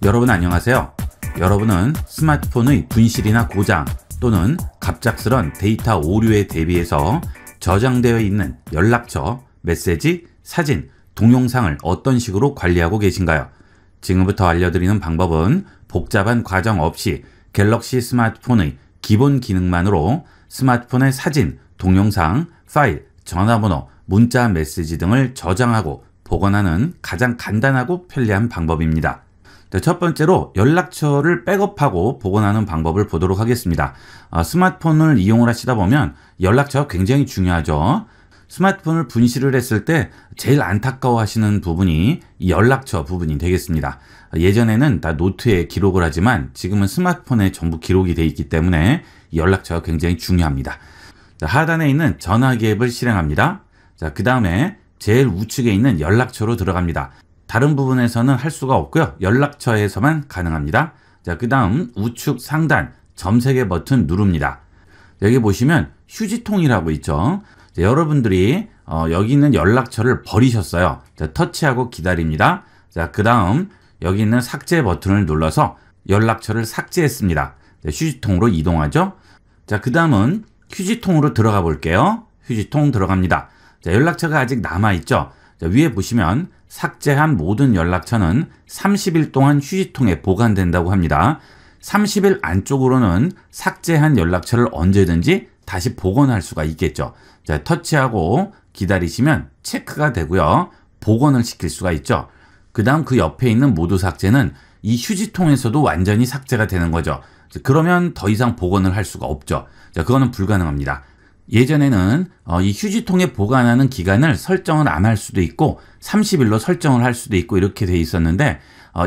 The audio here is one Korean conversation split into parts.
여러분 안녕하세요. 여러분은 스마트폰의 분실이나 고장 또는 갑작스런 데이터 오류에 대비해서 저장되어 있는 연락처, 메시지, 사진, 동영상을 어떤 식으로 관리하고 계신가요? 지금부터 알려드리는 방법은 복잡한 과정 없이 갤럭시 스마트폰의 기본 기능만으로 스마트폰의 사진, 동영상, 파일, 전화번호, 문자 메시지 등을 저장하고 복원하는 가장 간단하고 편리한 방법입니다. 첫 번째로 연락처를 백업하고 복원하는 방법을 보도록 하겠습니다. 스마트폰을 이용을 하시다 보면 연락처가 굉장히 중요하죠. 스마트폰을 분실을 했을 때 제일 안타까워 하시는 부분이 이 연락처 부분이 되겠습니다. 예전에는 다 노트에 기록을 하지만 지금은 스마트폰에 전부 기록이 되어 있기 때문에 이 연락처가 굉장히 중요합니다. 하단에 있는 전화기 앱을 실행합니다. 그 다음에 제일 우측에 있는 연락처로 들어갑니다. 다른 부분에서는 할 수가 없고요. 연락처에서만 가능합니다. 그 다음 우측 상단 점 3개 버튼 누릅니다. 여기 보시면 휴지통이라고 있죠. 여러분들이 여기 있는 연락처를 버리셨어요. 터치하고 기다립니다. 그 다음 여기 있는 삭제 버튼을 눌러서 연락처를 삭제했습니다. 휴지통으로 이동하죠. 그 다음은 휴지통으로 들어가 볼게요. 휴지통 들어갑니다. 연락처가 아직 남아있죠. 위에 보시면 삭제한 모든 연락처는 30일 동안 휴지통에 보관된다고 합니다. 30일 안쪽으로는 삭제한 연락처를 언제든지 다시 복원할 수가 있겠죠. 터치하고 기다리시면 체크가 되고요. 복원을 시킬 수가 있죠. 그 다음 그 옆에 있는 모두 삭제는 이 휴지통에서도 완전히 삭제가 되는 거죠. 그러면 더 이상 복원을 할 수가 없죠. 그거는 불가능합니다. 예전에는 이 휴지통에 보관하는 기간을 설정을 안 할 수도 있고 30일로 설정을 할 수도 있고 이렇게 돼 있었는데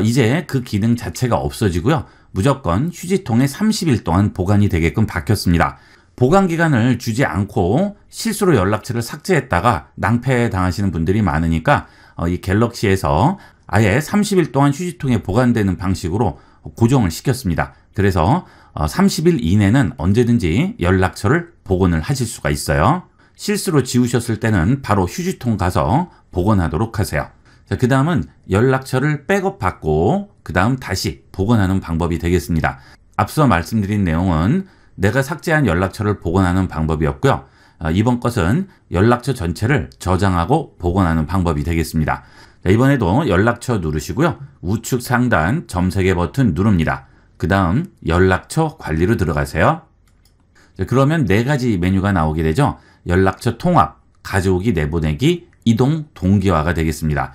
이제 그 기능 자체가 없어지고요. 무조건 휴지통에 30일 동안 보관이 되게끔 바뀌었습니다. 보관 기간을 주지 않고 실수로 연락처를 삭제했다가 낭패 당하시는 분들이 많으니까 이 갤럭시에서 아예 30일 동안 휴지통에 보관되는 방식으로 고정을 시켰습니다. 그래서 30일 이내는 언제든지 연락처를 복원을 하실 수가 있어요. 실수로 지우셨을 때는 바로 휴지통 가서 복원하도록 하세요. 그 다음은 연락처를 백업받고 그 다음 다시 복원하는 방법이 되겠습니다. 앞서 말씀드린 내용은 내가 삭제한 연락처를 복원하는 방법이었고요. 이번 것은 연락처 전체를 저장하고 복원하는 방법이 되겠습니다. 이번에도 연락처 누르시고요. 우측 상단 점 3개 버튼 누릅니다. 그 다음 연락처 관리로 들어가세요. 그러면 4가지 메뉴가 나오게 되죠. 연락처 통합, 가져오기, 내보내기, 이동, 동기화가 되겠습니다.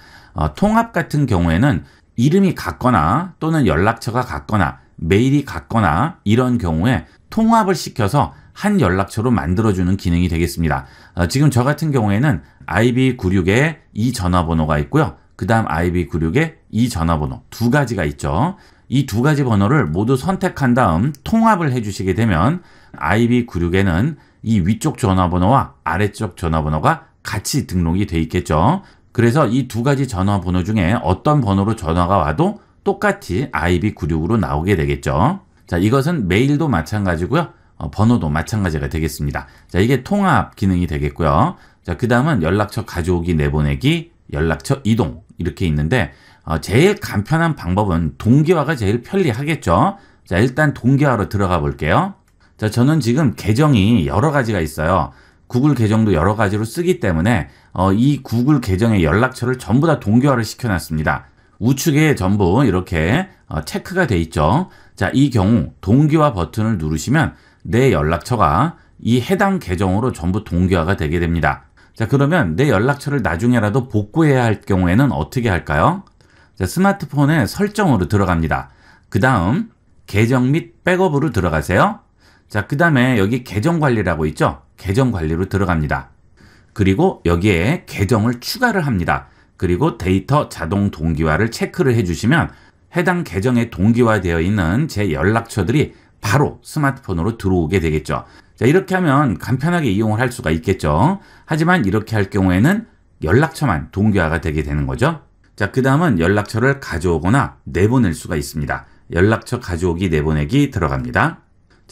통합 같은 경우에는 이름이 같거나 또는 연락처가 같거나 메일이 같거나 이런 경우에 통합을 시켜서 한 연락처로 만들어주는 기능이 되겠습니다. 지금 저 같은 경우에는 IB96에 이 전화번호가 있고요. 그 다음 IB96에 이 전화번호 2가지가 있죠. 이 2가지 번호를 모두 선택한 다음 통합을 해주시게 되면 IB96에는 이 위쪽 전화번호와 아래쪽 전화번호가 같이 등록이 돼 있겠죠. 그래서 이 2가지 전화번호 중에 어떤 번호로 전화가 와도 똑같이 IB96으로 나오게 되겠죠. 이것은 메일도 마찬가지고요. 번호도 마찬가지가 되겠습니다. 이게 통합 기능이 되겠고요. 그 다음은 연락처 가져오기, 내보내기, 연락처 이동 이렇게 있는데 제일 간편한 방법은 동기화가 제일 편리하겠죠. 일단 동기화로 들어가 볼게요. 저는 지금 계정이 여러 가지가 있어요. 구글 계정도 여러 가지로 쓰기 때문에 이 구글 계정의 연락처를 전부 다 동기화를 시켜놨습니다. 우측에 전부 이렇게 체크가 돼 있죠. 이 경우 동기화 버튼을 누르시면 내 연락처가 이 해당 계정으로 전부 동기화가 되게 됩니다. 그러면 내 연락처를 나중에라도 복구해야 할 경우에는 어떻게 할까요? 스마트폰의 설정으로 들어갑니다. 그 다음 계정 및 백업으로 들어가세요. 그 다음에 여기 계정 관리라고 있죠. 계정 관리로 들어갑니다. 그리고 여기에 계정을 추가를 합니다. 그리고 데이터 자동 동기화를 체크를 해주시면 해당 계정에 동기화되어 있는 제 연락처들이 바로 스마트폰으로 들어오게 되겠죠. 이렇게 하면 간편하게 이용을 할 수가 있겠죠. 하지만 이렇게 할 경우에는 연락처만 동기화가 되게 되는 거죠. 그 다음은 연락처를 가져오거나 내보낼 수가 있습니다. 연락처 가져오기, 내보내기 들어갑니다.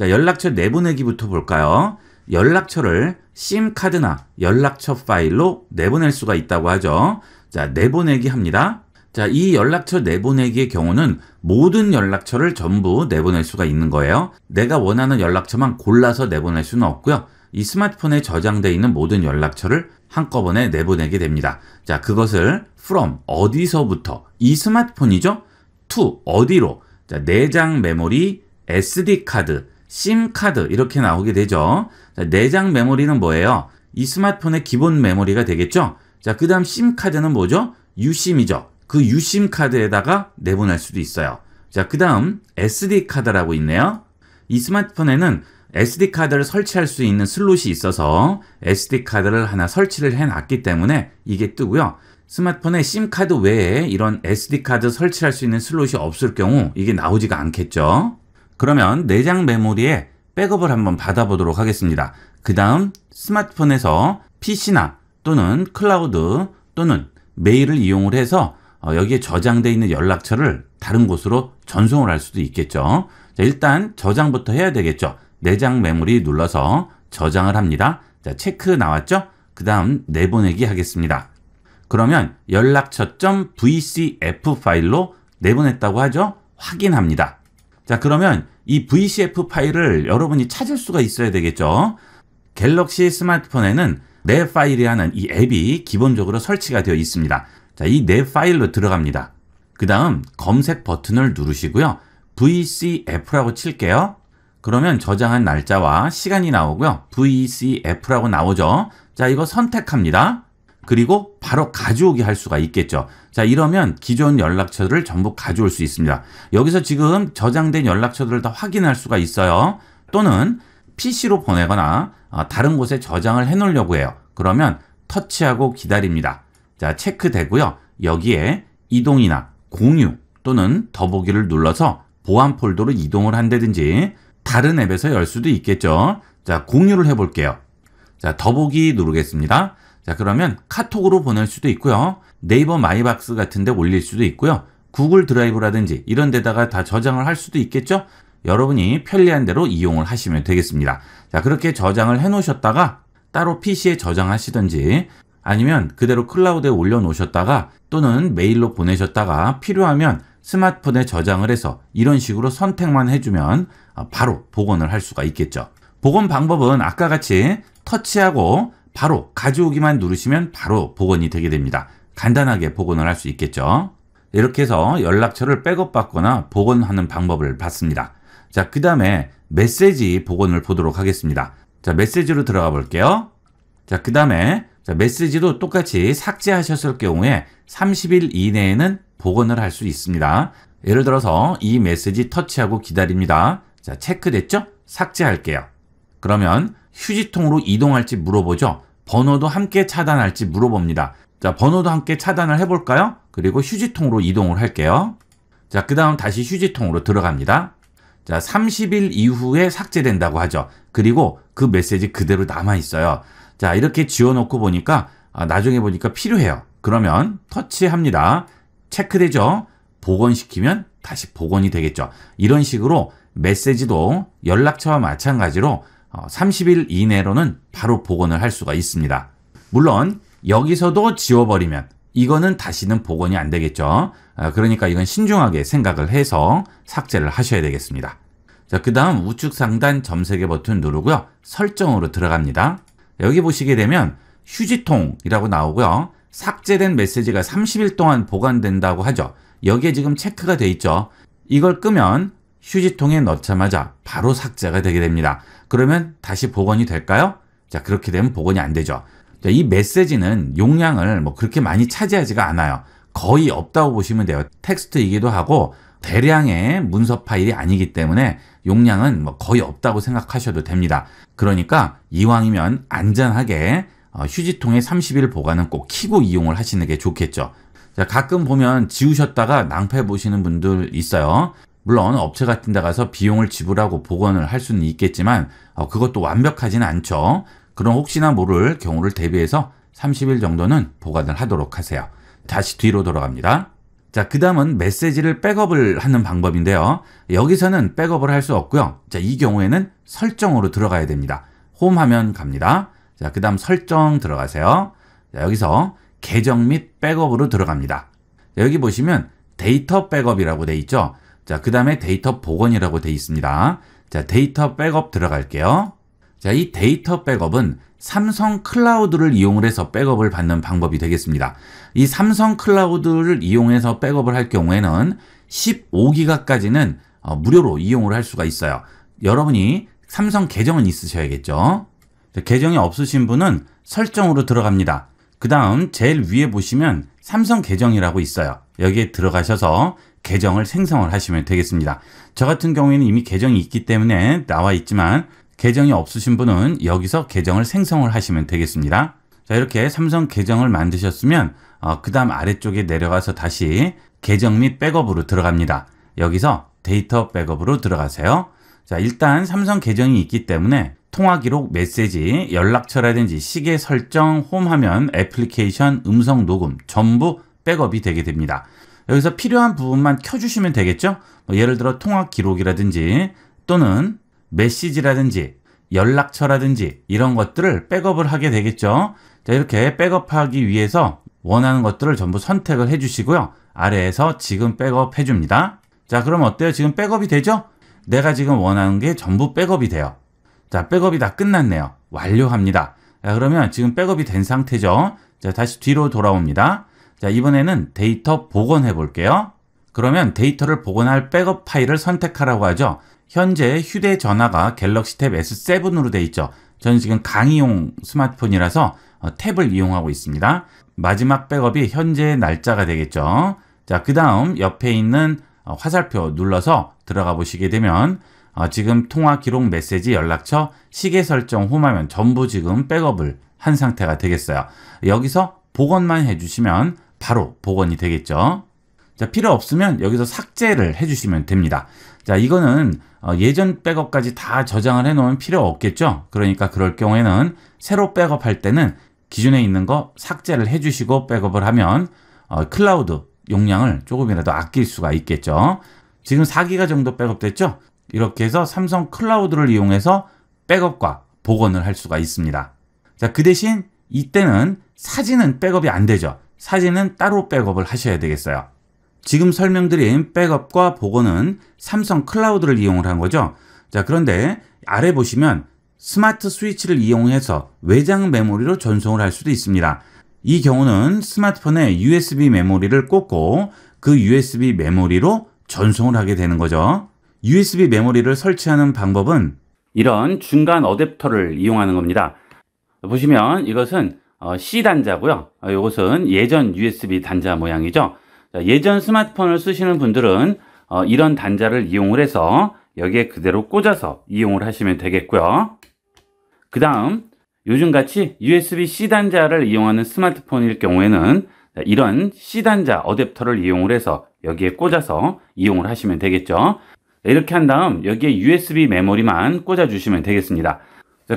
연락처 내보내기부터 볼까요? 연락처를 심카드나 연락처 파일로 내보낼 수가 있다고 하죠. 내보내기 합니다. 자, 이 연락처 내보내기의 경우는 모든 연락처를 전부 내보낼 수가 있는 거예요. 내가 원하는 연락처만 골라서 내보낼 수는 없고요. 이 스마트폰에 저장되어 있는 모든 연락처를 한꺼번에 내보내게 됩니다. 자, 그것을 from 어디서부터 이 스마트폰이죠? to 어디로? 자, 내장 메모리, SD 카드, 심 카드 이렇게 나오게 되죠. 자, 내장 메모리는 뭐예요? 이 스마트폰의 기본 메모리가 되겠죠? 자, 그 다음 심 카드는 뭐죠? 유심이죠. 그 유심 카드에다가 내보낼 수도 있어요. 자, 그 다음 SD 카드라고 있네요. 이 스마트폰에는 SD 카드를 설치할 수 있는 슬롯이 있어서 SD 카드를 하나 설치를 해놨기 때문에 이게 뜨고요. 스마트폰에 심 카드 외에 이런 SD 카드 설치할 수 있는 슬롯이 없을 경우 이게 나오지가 않겠죠. 그러면 내장 메모리에 백업을 한번 받아보도록 하겠습니다. 그 다음 스마트폰에서 PC나 또는 클라우드 또는 메일을 이용을 해서 여기에 저장되어 있는 연락처를 다른 곳으로 전송을 할 수도 있겠죠. 자, 일단 저장부터 해야 되겠죠. 내장 메모리 눌러서 저장을 합니다. 자, 체크 나왔죠? 그 다음 내보내기 하겠습니다. 그러면 연락처.vcf 파일로 내보냈다고 하죠? 확인합니다. 자, 그러면 이 VCF 파일을 여러분이 찾을 수가 있어야 되겠죠? 갤럭시 스마트폰에는 내 파일이라는 이 앱이 기본적으로 설치가 되어 있습니다. 자, 이 내 파일로 들어갑니다. 그 다음 검색 버튼을 누르시고요. VCF라고 칠게요. 그러면 저장한 날짜와 시간이 나오고요. VCF라고 나오죠. 자, 이거 선택합니다. 그리고 바로 가져오기 할 수가 있겠죠. 자, 이러면 기존 연락처를 전부 가져올 수 있습니다. 여기서 지금 저장된 연락처들을 다 확인할 수가 있어요. 또는 PC로 보내거나 다른 곳에 저장을 해 놓으려고 해요. 그러면 터치하고 기다립니다. 자, 체크되고요. 여기에 이동이나 공유 또는 더보기를 눌러서 보안 폴더로 이동을 한다든지 다른 앱에서 열 수도 있겠죠. 자, 공유를 해볼게요. 자, 더보기 누르겠습니다. 자, 그러면 카톡으로 보낼 수도 있고요. 네이버 마이박스 같은 데 올릴 수도 있고요. 구글 드라이브라든지 이런 데다가 다 저장을 할 수도 있겠죠. 여러분이 편리한 대로 이용을 하시면 되겠습니다. 자, 그렇게 저장을 해 놓으셨다가 따로 PC에 저장하시든지 아니면 그대로 클라우드에 올려놓으셨다가 또는 메일로 보내셨다가 필요하면 스마트폰에 저장을 해서 이런 식으로 선택만 해주면 바로 복원을 할 수가 있겠죠. 복원 방법은 아까 같이 터치하고 바로 가져오기만 누르시면 바로 복원이 되게 됩니다. 간단하게 복원을 할 수 있겠죠. 이렇게 해서 연락처를 백업받거나 복원하는 방법을 봤습니다. 자, 그 다음에 메시지 복원을 보도록 하겠습니다. 자, 메시지로 들어가 볼게요. 자, 그 다음에 메시지도 똑같이 삭제하셨을 경우에 30일 이내에는 복원을 할 수 있습니다. 예를 들어서 이 메시지 터치하고 기다립니다. 자, 체크됐죠? 삭제할게요. 그러면 휴지통으로 이동할지 물어보죠. 번호도 함께 차단할지 물어봅니다. 자, 번호도 함께 차단을 해볼까요? 그리고 휴지통으로 이동을 할게요. 자, 그 다음 다시 휴지통으로 들어갑니다. 자, 30일 이후에 삭제된다고 하죠. 그리고 그 메시지 그대로 남아있어요. 자, 이렇게 지워놓고 보니까 나중에 보니까 필요해요. 그러면 터치합니다. 체크되죠? 복원시키면 다시 복원이 되겠죠. 이런 식으로 메시지도 연락처와 마찬가지로 30일 이내로는 바로 복원을 할 수가 있습니다. 물론 여기서도 지워버리면 이거는 다시는 복원이 안 되겠죠. 그러니까 이건 신중하게 생각을 해서 삭제를 하셔야 되겠습니다. 자, 그 다음 우측 상단 점세개 버튼 누르고요. 설정으로 들어갑니다. 여기 보시게 되면 휴지통이라고 나오고요. 삭제된 메시지가 30일 동안 보관된다고 하죠. 여기에 지금 체크가 돼 있죠. 이걸 끄면 휴지통에 넣자마자 바로 삭제가 되게 됩니다. 그러면 다시 복원이 될까요? 자, 그렇게 되면 복원이 안 되죠. 자, 이 메시지는 용량을 그렇게 많이 차지하지가 않아요. 거의 없다고 보시면 돼요. 텍스트이기도 하고 대량의 문서 파일이 아니기 때문에 용량은 거의 없다고 생각하셔도 됩니다. 그러니까 이왕이면 안전하게 휴지통에 30일 보관은 꼭 켜고 이용을 하시는 게 좋겠죠. 자, 가끔 보면 지우셨다가 낭패 보시는 분들 있어요. 물론 업체 같은 데 가서 비용을 지불하고 복원을 할 수는 있겠지만 그것도 완벽하지는 않죠. 그럼 혹시나 모를 경우를 대비해서 30일 정도는 보관을 하도록 하세요. 다시 뒤로 돌아갑니다. 자, 그 다음은 메시지를 백업을 하는 방법인데요. 여기서는 백업을 할 수 없고요. 자, 이 경우에는 설정으로 들어가야 됩니다. 홈 화면 갑니다. 자, 그 다음 설정 들어가세요. 자, 여기서 계정 및 백업으로 들어갑니다. 여기 보시면 데이터 백업이라고 돼 있죠. 자, 그 다음에 데이터 복원이라고 돼 있습니다. 자, 데이터 백업 들어갈게요. 자, 이 데이터 백업은 삼성 클라우드를 이용을 해서 백업을 받는 방법이 되겠습니다. 이 삼성 클라우드를 이용해서 백업을 할 경우에는 15기가까지는 무료로 이용을 할 수가 있어요. 여러분이 삼성 계정은 있으셔야겠죠. 계정이 없으신 분은 설정으로 들어갑니다. 그 다음 제일 위에 보시면 삼성 계정이라고 있어요. 여기에 들어가셔서 계정을 생성을 하시면 되겠습니다. 저 같은 경우에는 이미 계정이 있기 때문에 나와 있지만 계정이 없으신 분은 여기서 계정을 생성을 하시면 되겠습니다. 자, 이렇게 삼성 계정을 만드셨으면 그 다음 아래쪽에 내려가서 다시 계정 및 백업으로 들어갑니다. 여기서 데이터 백업으로 들어가세요. 자, 일단 삼성 계정이 있기 때문에 통화 기록, 메시지, 연락처라든지 시계 설정, 홈 화면, 애플리케이션, 음성 녹음 전부 백업이 되게 됩니다. 여기서 필요한 부분만 켜주시면 되겠죠? 예를 들어 통화 기록이라든지 또는 메시지라든지 연락처라든지 이런 것들을 백업을 하게 되겠죠. 자, 이렇게 백업하기 위해서 원하는 것들을 전부 선택을 해주시고요. 아래에서 지금 백업 해줍니다. 자, 그럼 어때요? 지금 백업이 되죠? 내가 지금 원하는 게 전부 백업이 돼요. 자, 백업이 다 끝났네요. 완료합니다. 자, 그러면 지금 백업이 된 상태죠. 자, 다시 뒤로 돌아옵니다. 자, 이번에는 데이터 복원해 볼게요. 그러면 데이터를 복원할 백업 파일을 선택하라고 하죠. 현재 휴대전화가 갤럭시 탭 S7으로 되어 있죠. 저는 지금 강의용 스마트폰이라서 탭을 이용하고 있습니다. 마지막 백업이 현재의 날짜가 되겠죠. 자, 그 다음 옆에 있는 화살표 눌러서 들어가 보시게 되면 지금 통화 기록, 메시지, 연락처, 시계 설정, 홈화면 전부 지금 백업을 한 상태가 되겠어요. 여기서 복원만 해주시면 바로 복원이 되겠죠. 자, 필요 없으면 여기서 삭제를 해주시면 됩니다. 자, 이거는 예전 백업까지 다 저장을 해놓으면 필요 없겠죠. 그러니까 그럴 경우에는 새로 백업할 때는 기존에 있는 거 삭제를 해주시고 백업을 하면 클라우드 용량을 조금이라도 아낄 수가 있겠죠. 지금 4기가 정도 백업됐죠. 이렇게 해서 삼성 클라우드를 이용해서 백업과 복원을 할 수가 있습니다. 자, 그 대신 이때는 사진은 백업이 안 되죠. 사진은 따로 백업을 하셔야 되겠어요. 지금 설명드린 백업과 복원은 삼성 클라우드를 이용을 한 거죠. 자, 그런데 아래 보시면 스마트 스위치를 이용해서 외장 메모리로 전송을 할 수도 있습니다. 이 경우는 스마트폰에 USB 메모리를 꽂고 그 USB 메모리로 전송을 하게 되는 거죠. USB 메모리를 설치하는 방법은 이런 중간 어댑터를 이용하는 겁니다. 보시면 이것은 C 단자고요. 이것은 예전 USB 단자 모양이죠. 예전 스마트폰을 쓰시는 분들은 이런 단자를 이용을 해서 여기에 그대로 꽂아서 이용을 하시면 되겠고요. 그 다음 요즘같이 USB-C 단자를 이용하는 스마트폰일 경우에는 이런 C 단자 어댑터를 이용을 해서 여기에 꽂아서 이용을 하시면 되겠죠. 이렇게 한 다음 여기에 USB 메모리만 꽂아 주시면 되겠습니다.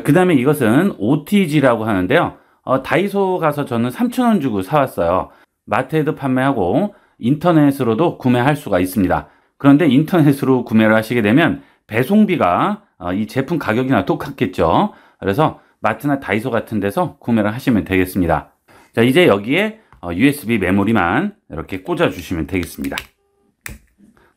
그 다음에 이것은 OTG라고 하는데요. 다이소 가서 저는 3,000원 주고 사왔어요. 마트에도 판매하고 인터넷으로도 구매할 수가 있습니다. 그런데 인터넷으로 구매를 하시게 되면 배송비가 이 제품 가격이나 똑같겠죠. 그래서 마트나 다이소 같은 데서 구매를 하시면 되겠습니다. 자, 이제 여기에 USB 메모리만 이렇게 꽂아 주시면 되겠습니다.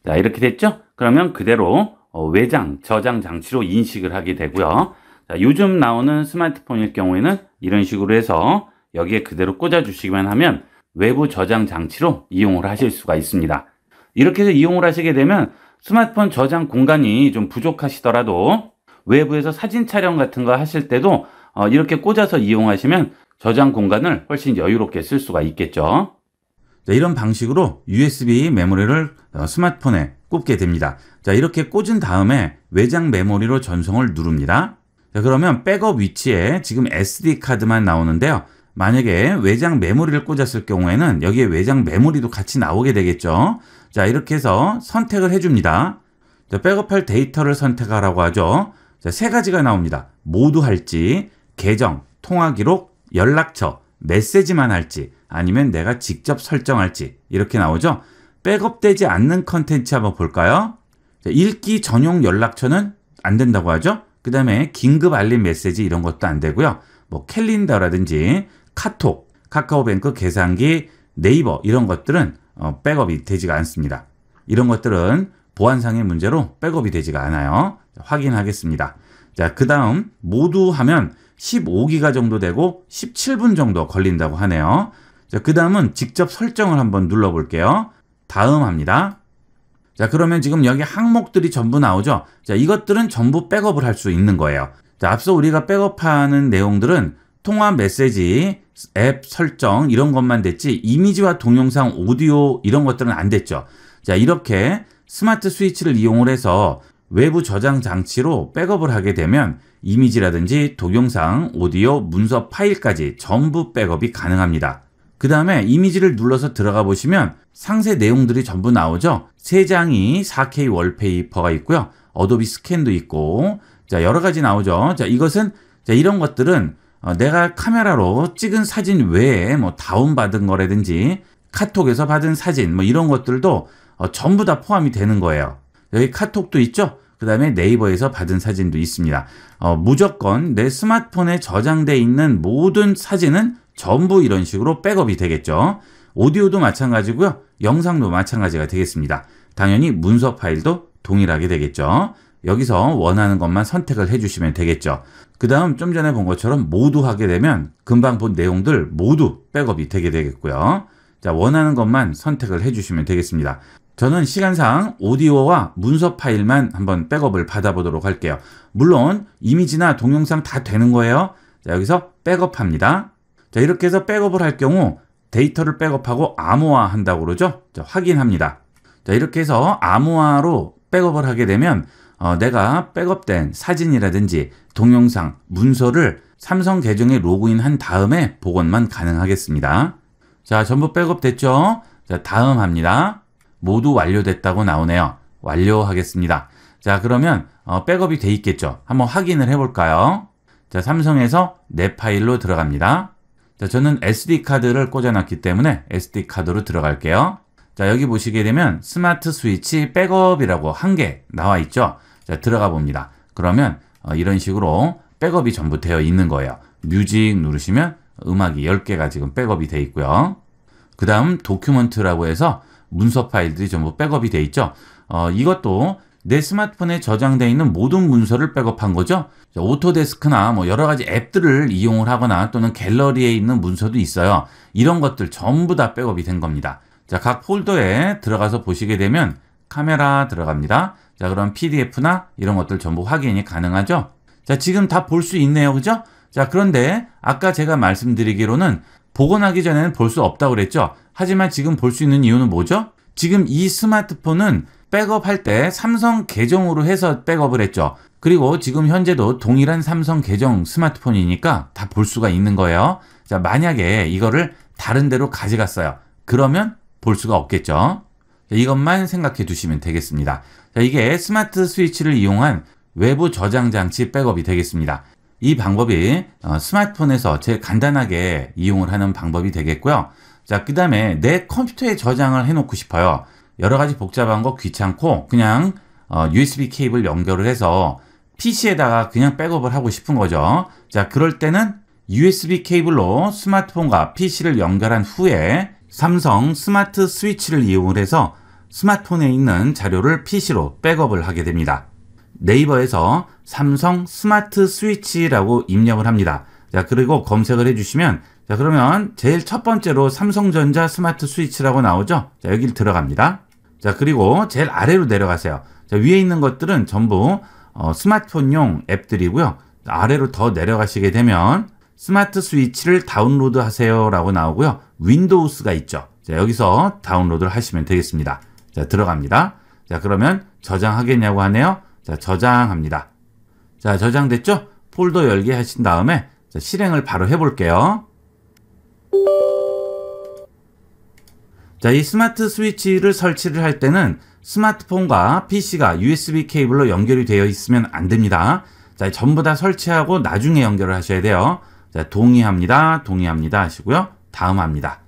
자, 이렇게 됐죠? 그러면 그대로 외장 저장 장치로 인식을 하게 되고요. 자, 요즘 나오는 스마트폰일 경우에는 이런 식으로 해서 여기에 그대로 꽂아 주시기만 하면 외부 저장 장치로 이용을 하실 수가 있습니다. 이렇게 해서 이용을 하시게 되면 스마트폰 저장 공간이 좀 부족하시더라도 외부에서 사진 촬영 같은 거 하실 때도 이렇게 꽂아서 이용하시면 저장 공간을 훨씬 여유롭게 쓸 수가 있겠죠. 자, 이런 방식으로 USB 메모리를 스마트폰에 꽂게 됩니다. 자, 이렇게 꽂은 다음에 외장 메모리로 전송을 누릅니다. 자, 그러면 백업 위치에 지금 SD 카드만 나오는데요. 만약에 외장 메모리를 꽂았을 경우에는 여기에 외장 메모리도 같이 나오게 되겠죠. 자, 이렇게 해서 선택을 해줍니다. 자, 백업할 데이터를 선택하라고 하죠. 자, 세 가지가 나옵니다. 모두 할지, 계정, 통화 기록, 연락처, 메시지만 할지, 아니면 내가 직접 설정할지 이렇게 나오죠. 백업되지 않는 컨텐츠 한번 볼까요? 자, 읽기 전용 연락처는 안 된다고 하죠. 그 다음에 긴급 알림 메시지 이런 것도 안 되고요. 뭐 캘린더라든지 카톡, 카카오뱅크 계산기, 네이버 이런 것들은 백업이 되지가 않습니다. 이런 것들은 보안상의 문제로 백업이 되지가 않아요. 확인하겠습니다. 자, 그 다음 모두 하면 15기가 정도 되고 17분 정도 걸린다고 하네요. 자, 그 다음은 직접 설정을 한번 눌러볼게요. 다음 합니다. 자, 그러면 지금 여기 항목들이 전부 나오죠. 자, 이것들은 전부 백업을 할 수 있는 거예요. 자, 앞서 우리가 백업하는 내용들은 통화, 메시지, 앱 설정 이런 것만 됐지 이미지와 동영상, 오디오 이런 것들은 안 됐죠. 자, 이렇게 스마트 스위치를 이용을 해서 외부 저장 장치로 백업을 하게 되면 이미지라든지 동영상, 오디오, 문서 파일까지 전부 백업이 가능합니다. 그 다음에 이미지를 눌러서 들어가 보시면 상세 내용들이 전부 나오죠. 3장이 4K 월페이퍼가 있고요. 어도비 스캔도 있고, 자, 여러 가지 나오죠. 자, 이것은, 자, 이런 것들은 내가 카메라로 찍은 사진 외에 뭐 다운받은 거라든지 카톡에서 받은 사진 뭐 이런 것들도 전부 다 포함이 되는 거예요. 여기 카톡도 있죠. 그 다음에 네이버에서 받은 사진도 있습니다. 무조건 내 스마트폰에 저장되어 있는 모든 사진은 전부 이런 식으로 백업이 되겠죠. 오디오도 마찬가지고요. 영상도 마찬가지가 되겠습니다. 당연히 문서 파일도 동일하게 되겠죠. 여기서 원하는 것만 선택을 해주시면 되겠죠. 그 다음 좀 전에 본 것처럼 모두 하게 되면 금방 본 내용들 모두 백업이 되게 되겠고요. 자, 원하는 것만 선택을 해주시면 되겠습니다. 저는 시간상 오디오와 문서 파일만 한번 백업을 받아보도록 할게요. 물론 이미지나 동영상 다 되는 거예요. 자, 여기서 백업합니다. 자, 이렇게 해서 백업을 할 경우 데이터를 백업하고 암호화 한다고 그러죠. 자, 확인합니다. 자, 이렇게 해서 암호화로 백업을 하게 되면 내가 백업된 사진이라든지 동영상, 문서를 삼성 계정에 로그인한 다음에 복원만 가능하겠습니다. 자, 전부 백업 됐죠? 자, 다음 합니다. 모두 완료됐다고 나오네요. 완료하겠습니다. 자, 그러면 백업이 돼 있겠죠? 한번 확인을 해볼까요? 자, 삼성에서 내 파일로 들어갑니다. 자, 저는 SD카드를 꽂아놨기 때문에 SD카드로 들어갈게요. 자, 여기 보시게 되면 스마트 스위치 백업이라고 한 개 나와 있죠? 자, 들어가 봅니다. 그러면 이런 식으로 백업이 전부 되어 있는 거예요. 뮤직 누르시면 음악이 10개가 지금 백업이 되어 있고요. 그 다음 도큐먼트라고 해서 문서 파일들이 전부 백업이 되어 있죠. 이것도 내 스마트폰에 저장되어 있는 모든 문서를 백업한 거죠. 자, 오토데스크나 뭐 여러 가지 앱들을 이용을 하거나 또는 갤러리에 있는 문서도 있어요. 이런 것들 전부 다 백업이 된 겁니다. 자, 각 폴더에 들어가서 보시게 되면 카메라 들어갑니다. 자, 그럼 PDF나 이런 것들 전부 확인이 가능하죠. 자, 지금 다 볼 수 있네요. 그죠? 자, 그런데 아까 제가 말씀드리기로는 복원하기 전에는 볼 수 없다고 그랬죠. 하지만 지금 볼 수 있는 이유는 뭐죠? 지금 이 스마트폰은 백업할 때 삼성 계정으로 해서 백업을 했죠. 그리고 지금 현재도 동일한 삼성 계정 스마트폰이니까 다 볼 수가 있는 거예요. 자, 만약에 이거를 다른 데로 가져갔어요. 그러면 볼 수가 없겠죠. 자, 이것만 생각해 두시면 되겠습니다. 자, 이게 스마트 스위치를 이용한 외부 저장 장치 백업이 되겠습니다. 이 방법이 스마트폰에서 제일 간단하게 이용을 하는 방법이 되겠고요. 자, 그 다음에 내 컴퓨터에 저장을 해놓고 싶어요. 여러 가지 복잡한 거 귀찮고 그냥 USB 케이블 연결을 해서 PC에다가 그냥 백업을 하고 싶은 거죠. 자, 그럴 때는 USB 케이블로 스마트폰과 PC를 연결한 후에 삼성 스마트 스위치를 이용을 해서 스마트폰에 있는 자료를 PC로 백업을 하게 됩니다. 네이버에서 삼성 스마트 스위치라고 입력을 합니다. 자, 그리고 검색을 해주시면 자, 그러면 제일 첫 번째로 삼성전자 스마트 스위치라고 나오죠. 자, 여기를 들어갑니다. 자, 그리고 제일 아래로 내려가세요. 자, 위에 있는 것들은 전부 스마트폰용 앱들이고요. 아래로 더 내려가시게 되면 스마트 스위치를 다운로드 하세요 라고 나오고요. 윈도우스가 있죠. 자, 여기서 다운로드를 하시면 되겠습니다. 자, 들어갑니다. 자, 그러면 저장하겠냐고 하네요. 자, 저장합니다. 자, 저장됐죠? 폴더 열기 하신 다음에 자, 실행을 바로 해볼게요. 자, 이 스마트 스위치를 설치를 할 때는 스마트폰과 PC가 USB 케이블로 연결이 되어 있으면 안 됩니다. 자, 전부 다 설치하고 나중에 연결을 하셔야 돼요. 자, 동의합니다. 동의합니다 하시고요. 다음 합니다.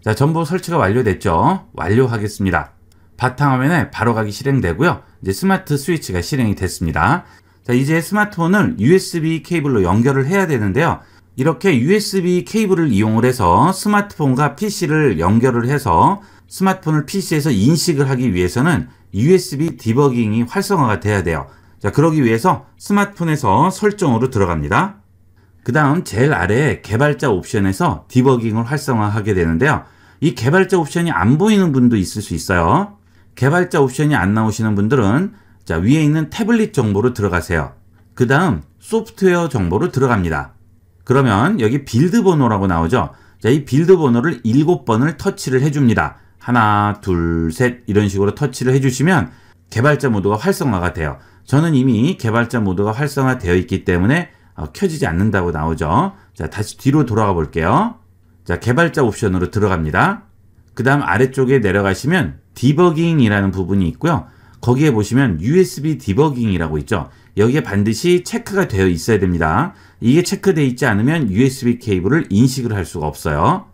자, 전부 설치가 완료됐죠? 완료하겠습니다. 바탕화면에 바로가기 실행되고요. 이제 스마트 스위치가 실행이 됐습니다. 자, 이제 스마트폰을 USB 케이블로 연결을 해야 되는데요. 이렇게 USB 케이블을 이용을 해서 스마트폰과 PC를 연결을 해서 스마트폰을 PC에서 인식을 하기 위해서는 USB 디버깅이 활성화가 돼야 돼요. 자, 그러기 위해서 스마트폰에서 설정으로 들어갑니다. 그 다음 제일 아래에 개발자 옵션에서 디버깅을 활성화하게 되는데요. 이 개발자 옵션이 안 보이는 분도 있을 수 있어요. 개발자 옵션이 안 나오시는 분들은 자, 위에 있는 태블릿 정보로 들어가세요. 그 다음 소프트웨어 정보로 들어갑니다. 그러면 여기 빌드 번호라고 나오죠. 자, 이 빌드 번호를 7번을 터치를 해줍니다. 하나, 둘, 셋 이런 식으로 터치를 해주시면 개발자 모드가 활성화가 돼요. 저는 이미 개발자 모드가 활성화되어 있기 때문에 켜지지 않는다고 나오죠. 자, 다시 뒤로 돌아가 볼게요. 자, 개발자 옵션으로 들어갑니다. 그 다음 아래쪽에 내려가시면 디버깅이라는 부분이 있고요. 거기에 보시면 USB 디버깅이라고 있죠. 여기에 반드시 체크가 되어 있어야 됩니다. 이게 체크되어 있지 않으면 USB 케이블을 인식을 할 수가 없어요.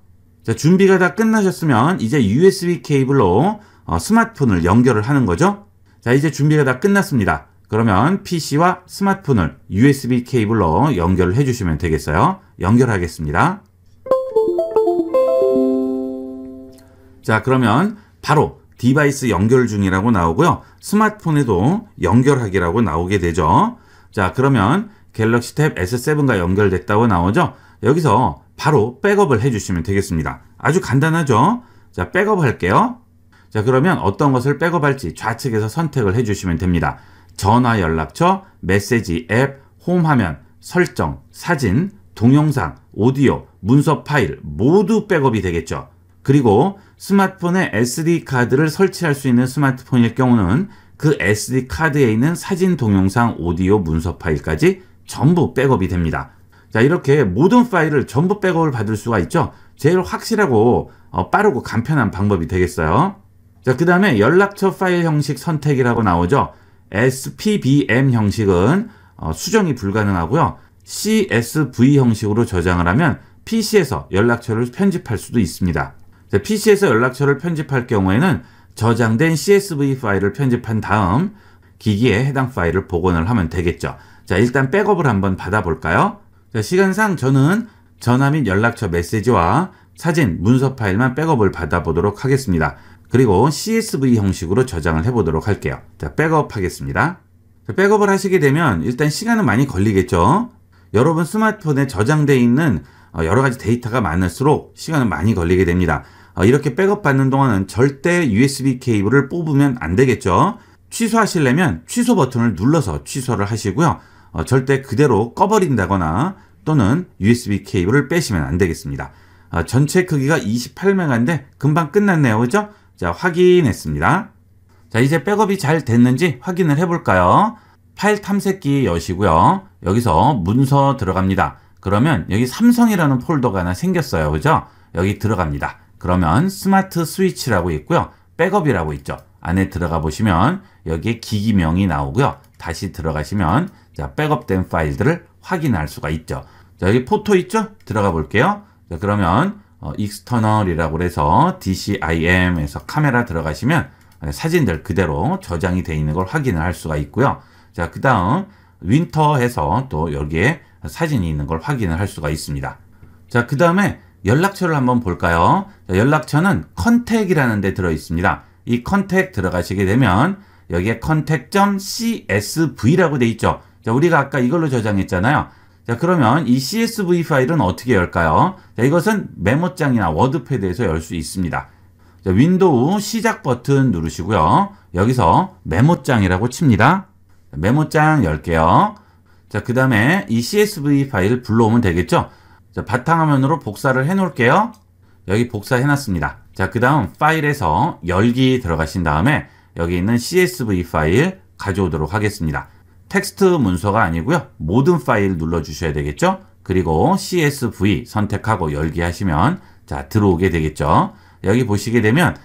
자, 준비가 다 끝나셨으면 이제 USB 케이블로 스마트폰을 연결을 하는 거죠. 자, 이제 준비가 다 끝났습니다. 그러면 PC와 스마트폰을 USB 케이블로 연결을 해주시면 되겠어요. 연결하겠습니다. 자, 그러면 바로 디바이스 연결 중이라고 나오고요. 스마트폰에도 연결하기라고 나오게 되죠. 자, 그러면 갤럭시 탭 S7과 연결됐다고 나오죠. 여기서 바로 백업을 해주시면 되겠습니다. 아주 간단하죠. 자, 백업 할게요. 자, 그러면 어떤 것을 백업할지 좌측에서 선택을 해주시면 됩니다. 전화 연락처, 메시지, 앱, 홈 화면, 설정, 사진, 동영상, 오디오, 문서 파일 모두 백업이 되겠죠. 그리고 스마트폰에 SD카드를 설치할 수 있는 스마트폰일 경우는 그 SD카드에 있는 사진, 동영상, 오디오, 문서 파일까지 전부 백업이 됩니다. 자, 이렇게 모든 파일을 전부 백업을 받을 수가 있죠. 제일 확실하고 빠르고 간편한 방법이 되겠어요. 자, 그 다음에 연락처 파일 형식 선택이라고 나오죠. SPBM 형식은 수정이 불가능하고요. CSV 형식으로 저장을 하면 PC에서 연락처를 편집할 수도 있습니다. 자, PC에서 연락처를 편집할 경우에는 저장된 CSV 파일을 편집한 다음 기기에 해당 파일을 복원을 하면 되겠죠. 자, 일단 백업을 한번 받아볼까요? 자, 시간상 저는 전화 및 연락처 메시지와 사진, 문서 파일만 백업을 받아보도록 하겠습니다. 그리고 CSV 형식으로 저장을 해보도록 할게요. 자, 백업 하겠습니다. 자, 백업을 하시게 되면 일단 시간은 많이 걸리겠죠. 여러분 스마트폰에 저장되어 있는 여러 가지 데이터가 많을수록 시간은 많이 걸리게 됩니다. 이렇게 백업 받는 동안은 절대 USB 케이블을 뽑으면 안 되겠죠. 취소하시려면 취소 버튼을 눌러서 취소를 하시고요. 절대 그대로 꺼버린다거나 또는 USB 케이블을 빼시면 안 되겠습니다. 전체 크기가 28메가인데 금방 끝났네요. 그죠? 자, 확인했습니다. 자, 이제 백업이 잘 됐는지 확인을 해볼까요? 파일 탐색기 여시고요. 여기서 문서 들어갑니다. 그러면 여기 삼성이라는 폴더가 하나 생겼어요. 그죠? 여기 들어갑니다. 그러면 스마트 스위치라고 있고요. 백업이라고 있죠. 안에 들어가 보시면 여기에 기기명이 나오고요. 다시 들어가시면 자, 백업된 파일들을 확인할 수가 있죠. 자, 여기 포토 있죠? 들어가 볼게요. 자, 그러면 익스터널이라고 해서 DCIM에서 카메라 들어가시면 사진들 그대로 저장이 되어 있는 걸 확인을 할 수가 있고요. 자, 그 다음 윈터해서 또 여기에 사진이 있는 걸 확인을 할 수가 있습니다. 자, 그 다음에 연락처를 한번 볼까요? 자, 연락처는 컨택이라는 데 들어 있습니다. 이 컨택 들어가시게 되면 여기에 contact.csv라고 돼 있죠. 자, 우리가 아까 이걸로 저장했잖아요. 자, 그러면 이 CSV 파일은 어떻게 열까요? 자, 이것은 메모장이나 워드패드에서 열 수 있습니다. 자, 윈도우 시작 버튼 누르시고요. 여기서 메모장이라고 칩니다. 자, 메모장 열게요. 자, 그 다음에 이 CSV 파일을 불러오면 되겠죠? 자, 바탕화면으로 복사를 해 놓을게요. 여기 복사해 놨습니다. 자, 그 다음 파일에서 열기 들어가신 다음에 여기 있는 CSV 파일 가져오도록 하겠습니다. 텍스트 문서가 아니고요. 모든 파일 눌러주셔야 되겠죠? 그리고 CSV 선택하고 열기 하시면 자, 들어오게 되겠죠? 여기 보시게 되면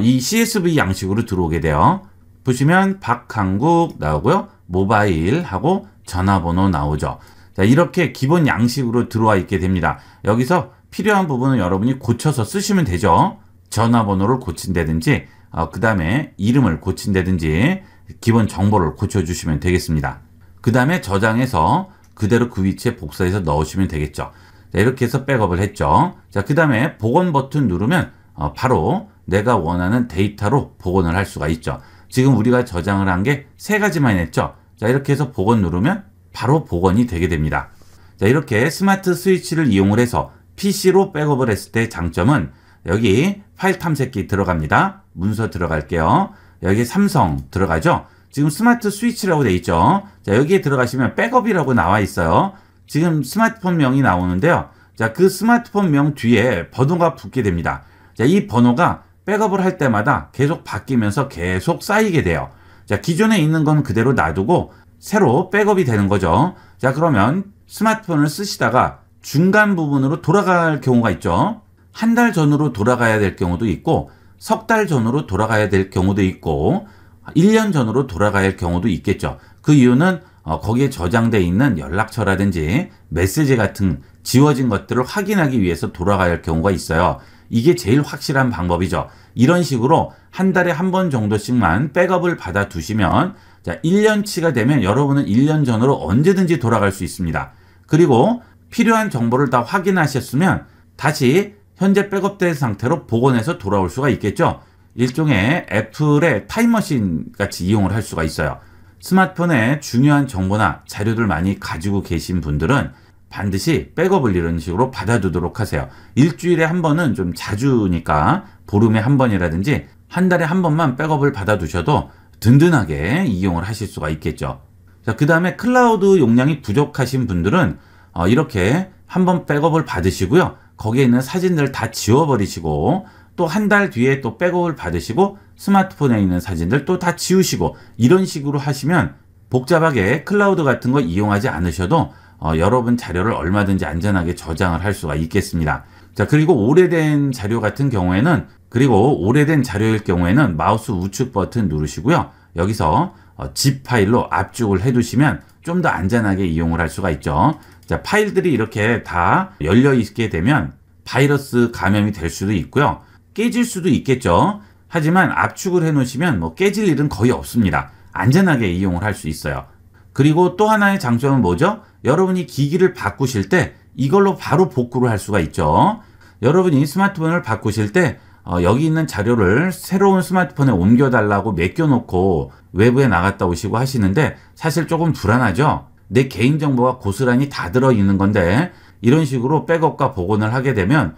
이 CSV 양식으로 들어오게 돼요. 보시면 박한국 나오고요. 모바일 하고 전화번호 나오죠. 자, 이렇게 기본 양식으로 들어와 있게 됩니다. 여기서 필요한 부분은 여러분이 고쳐서 쓰시면 되죠. 전화번호를 고친다든지 그 다음에 이름을 고친다든지 기본 정보를 고쳐주시면 되겠습니다. 그 다음에 저장해서 그대로 그 위치에 복사해서 넣으시면 되겠죠. 자, 이렇게 해서 백업을 했죠. 자, 그 다음에 복원 버튼 누르면 바로 내가 원하는 데이터로 복원을 할 수가 있죠. 지금 우리가 저장을 한 게 3가지만 했죠. 자, 이렇게 해서 복원 누르면 바로 복원이 되게 됩니다. 자, 이렇게 스마트 스위치를 이용을 해서 PC로 백업을 했을 때 장점은 여기 파일 탐색기 들어갑니다. 문서 들어갈게요. 여기 삼성 들어가죠. 지금 스마트 스위치라고 되어 있죠. 자, 여기에 들어가시면 백업이라고 나와 있어요. 지금 스마트폰 명이 나오는데요. 자, 그 스마트폰 명 뒤에 번호가 붙게 됩니다. 자, 이 번호가 백업을 할 때마다 계속 바뀌면서 계속 쌓이게 돼요. 자, 기존에 있는 건 그대로 놔두고 새로 백업이 되는 거죠. 자, 그러면 스마트폰을 쓰시다가 중간 부분으로 돌아갈 경우가 있죠. 한 달 전으로 돌아가야 될 경우도 있고, 석 달 전으로 돌아가야 될 경우도 있고, 1년 전으로 돌아가야 할 경우도 있겠죠. 그 이유는 거기에 저장되어 있는 연락처라든지 메시지 같은 지워진 것들을 확인하기 위해서 돌아가야 할 경우가 있어요. 이게 제일 확실한 방법이죠. 이런 식으로 한 달에 한 번 정도씩만 백업을 받아 두시면, 자, 1년치가 되면 여러분은 1년 전으로 언제든지 돌아갈 수 있습니다. 그리고 필요한 정보를 다 확인하셨으면 다시 현재 백업된 상태로 복원해서 돌아올 수가 있겠죠. 일종의 애플의 타임머신 같이 이용을 할 수가 있어요. 스마트폰에 중요한 정보나 자료들 많이 가지고 계신 분들은 반드시 백업을 이런 식으로 받아두도록 하세요. 일주일에 한 번은 좀 자주니까 보름에 한 번이라든지 한 달에 한 번만 백업을 받아두셔도 든든하게 이용을 하실 수가 있겠죠. 자, 그 다음에 클라우드 용량이 부족하신 분들은 이렇게 한번 백업을 받으시고요. 거기에 있는 사진들 다 지워버리시고 또 한 달 뒤에 또 백업을 받으시고 스마트폰에 있는 사진들 또 다 지우시고 이런 식으로 하시면 복잡하게 클라우드 같은 거 이용하지 않으셔도 여러분 자료를 얼마든지 안전하게 저장을 할 수가 있겠습니다. 자, 그리고 오래된 자료 같은 경우에는 오래된 자료일 경우에는 마우스 우측 버튼 누르시고요. 여기서 zip 파일로 압축을 해두시면 좀 더 안전하게 이용을 할 수가 있죠. 자, 파일들이 이렇게 다 열려 있게 되면 바이러스 감염이 될 수도 있고요. 깨질 수도 있겠죠. 하지만 압축을 해 놓으시면 뭐 깨질 일은 거의 없습니다. 안전하게 이용을 할 수 있어요. 그리고 또 하나의 장점은 뭐죠? 여러분이 기기를 바꾸실 때 이걸로 바로 복구를 할 수가 있죠. 여러분이 스마트폰을 바꾸실 때 여기 있는 자료를 새로운 스마트폰에 옮겨달라고 맡겨놓고 외부에 나갔다 오시고 하시는데 사실 조금 불안하죠. 내 개인정보가 고스란히 다 들어있는 건데 이런 식으로 백업과 복원을 하게 되면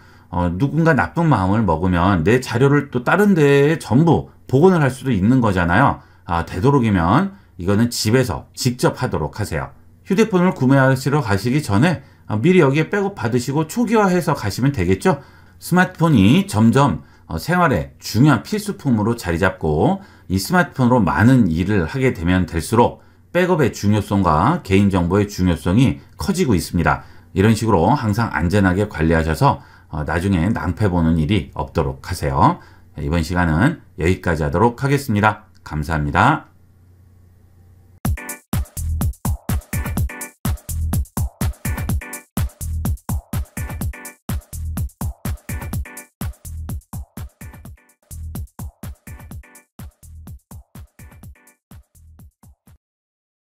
누군가 나쁜 마음을 먹으면 내 자료를 또 다른 데에 전부 복원을 할 수도 있는 거잖아요. 되도록이면 이거는 집에서 직접 하도록 하세요. 휴대폰을 구매하시러 가시기 전에 미리 여기에 백업 받으시고 초기화해서 가시면 되겠죠. 스마트폰이 점점 생활의 중요한 필수품으로 자리 잡고 이 스마트폰으로 많은 일을 하게 되면 될수록 백업의 중요성과 개인정보의 중요성이 커지고 있습니다. 이런 식으로 항상 안전하게 관리하셔서 나중에 낭패 보는 일이 없도록 하세요. 이번 시간은 여기까지 하도록 하겠습니다. 감사합니다.